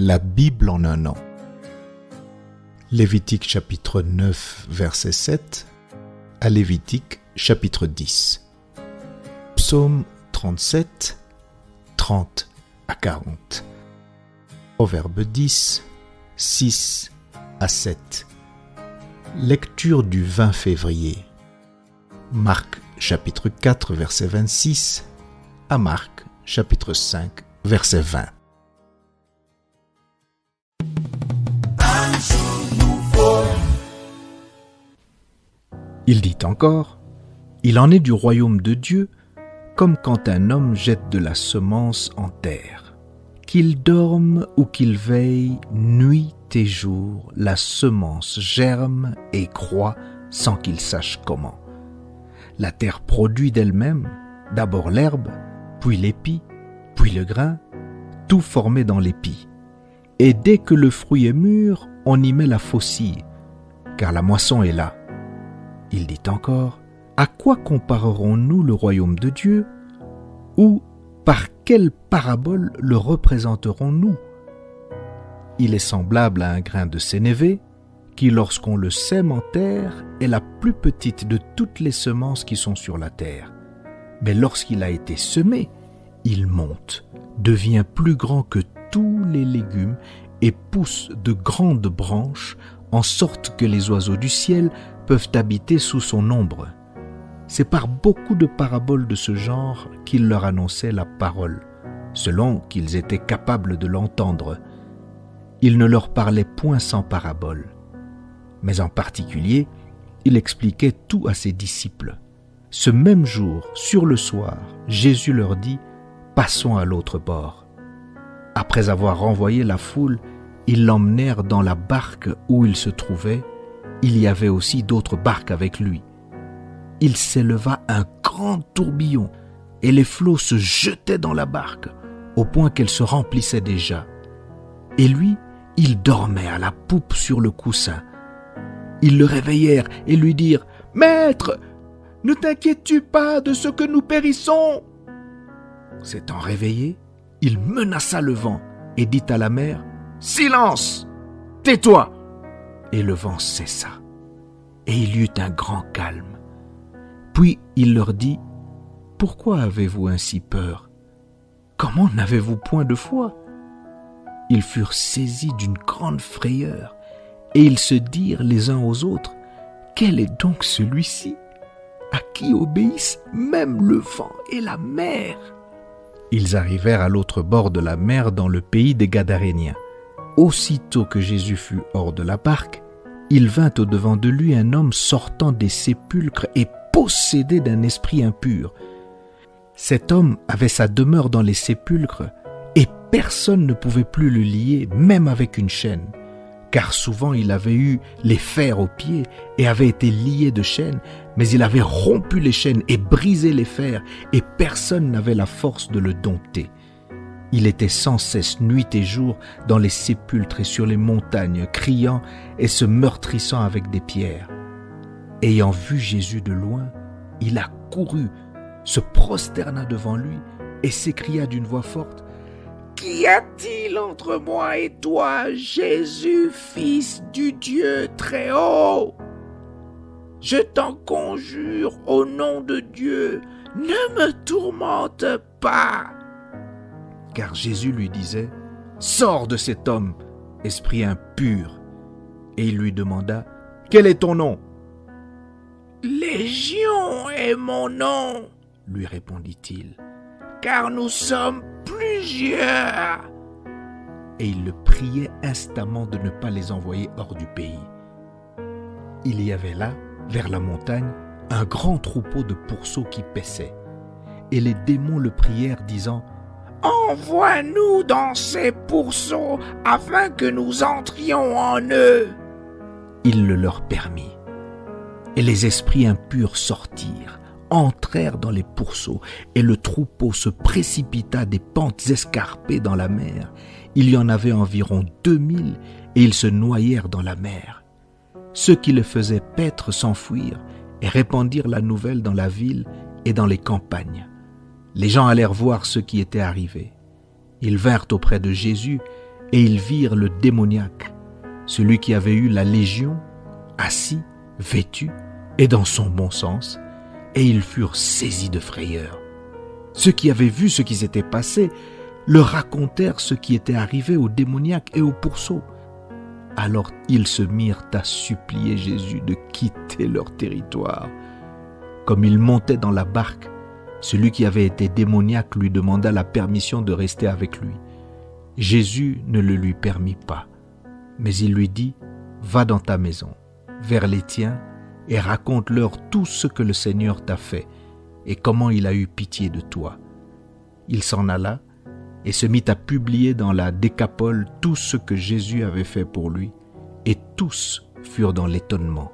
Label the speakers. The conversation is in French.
Speaker 1: La Bible en un an. Lévitique chapitre 9, verset 7 à Lévitique chapitre 10. Psaume 37, 30 à 40. Proverbe 10, 6 à 7. Lecture du 20 février. Marc chapitre 4, verset 26 à Marc chapitre 5, verset 20. Il dit encore, « Il en est du royaume de Dieu, comme quand un homme jette de la semence en terre. Qu'il dorme ou qu'il veille, nuit et jour, la semence germe et croît sans qu'il sache comment. La terre produit d'elle-même, d'abord l'herbe, puis l'épi, puis le grain, tout formé dans l'épi. Et dès que le fruit est mûr, on y met la faucille, car la moisson est là. » Il dit encore, « À quoi comparerons-nous le royaume de Dieu? Ou par quelle parabole le représenterons-nous? Il est semblable à un grain de sénévé, qui, lorsqu'on le sème en terre, est la plus petite de toutes les semences qui sont sur la terre. Mais lorsqu'il a été semé, il monte, devient plus grand que tous les légumes et pousse de grandes branches, en sorte que les oiseaux du ciel peuvent habiter sous son ombre. » C'est par beaucoup de paraboles de ce genre qu'il leur annonçait la parole, selon qu'ils étaient capables de l'entendre. Il ne leur parlait point sans parabole, mais en particulier, il expliquait tout à ses disciples. Ce même jour, sur le soir, Jésus leur dit « Passons à l'autre bord ». Après avoir renvoyé la foule, ils l'emmenèrent dans la barque où il se trouvait. Il y avait aussi d'autres barques avec lui. Il s'éleva un grand tourbillon et les flots se jetaient dans la barque au point qu'elle se remplissait déjà. Et lui, il dormait à la poupe sur le coussin. Ils le réveillèrent et lui dirent « Maître, ne t'inquiètes-tu pas de ce que nous périssons ?» S'étant réveillé, il menaça le vent et dit à la mer « Silence, tais-toi !» Et le vent cessa, et il y eut un grand calme. Puis il leur dit, « Pourquoi avez-vous ainsi peur? Comment n'avez-vous point de foi ?» Ils furent saisis d'une grande frayeur, et ils se dirent les uns aux autres, « Quel est donc celui-ci, à qui obéissent même le vent et la mer ?» Ils arrivèrent à l'autre bord de la mer dans le pays des Gadaréniens. Aussitôt que Jésus fut hors de la barque, il vint au-devant de lui un homme sortant des sépulcres et possédé d'un esprit impur. Cet homme avait sa demeure dans les sépulcres et personne ne pouvait plus le lier, même avec une chaîne, car souvent il avait eu les fers aux pieds et avait été lié de chaînes, mais il avait rompu les chaînes et brisé les fers et personne n'avait la force de le dompter. Il était sans cesse nuit et jour dans les sépulcres et sur les montagnes, criant et se meurtrissant avec des pierres. Ayant vu Jésus de loin, il accourut, se prosterna devant lui et s'écria d'une voix forte, « Qu'y a-t-il entre moi et toi, Jésus, Fils du Dieu très haut? Je t'en conjure au nom de Dieu, ne me tourmente pas. » Car Jésus lui disait, « Sors de cet homme, esprit impur. » Et il lui demanda, « Quel est ton nom? »« Légion est mon nom, lui répondit-il, car nous sommes plusieurs. » Et il le priait instamment de ne pas les envoyer hors du pays. Il y avait là, vers la montagne, un grand troupeau de pourceaux qui paissaient. Et les démons le prièrent, disant, « Envoie-nous dans ces pourceaux afin que nous entrions en eux. » Il le leur permit. Et les esprits impurs sortirent, entrèrent dans les pourceaux, et le troupeau se précipita des pentes escarpées dans la mer. Il y en avait environ 2000, et ils se noyèrent dans la mer. Ceux qui le faisaient paître s'enfuirent et répandirent la nouvelle dans la ville et dans les campagnes. Les gens allèrent voir ce qui était arrivé. Ils vinrent auprès de Jésus et ils virent le démoniaque, celui qui avait eu la légion, assis, vêtu et dans son bon sens, et ils furent saisis de frayeur. Ceux qui avaient vu ce qui s'était passé leur racontèrent ce qui était arrivé au démoniaque et au pourceau. Alors ils se mirent à supplier Jésus de quitter leur territoire. Comme il montait dans la barque, celui qui avait été démoniaque lui demanda la permission de rester avec lui. Jésus ne le lui permit pas, mais il lui dit « Va dans ta maison, vers les tiens, et raconte-leur tout ce que le Seigneur t'a fait et comment il a eu pitié de toi. » Il s'en alla et se mit à publier dans la Décapole tout ce que Jésus avait fait pour lui, et tous furent dans l'étonnement.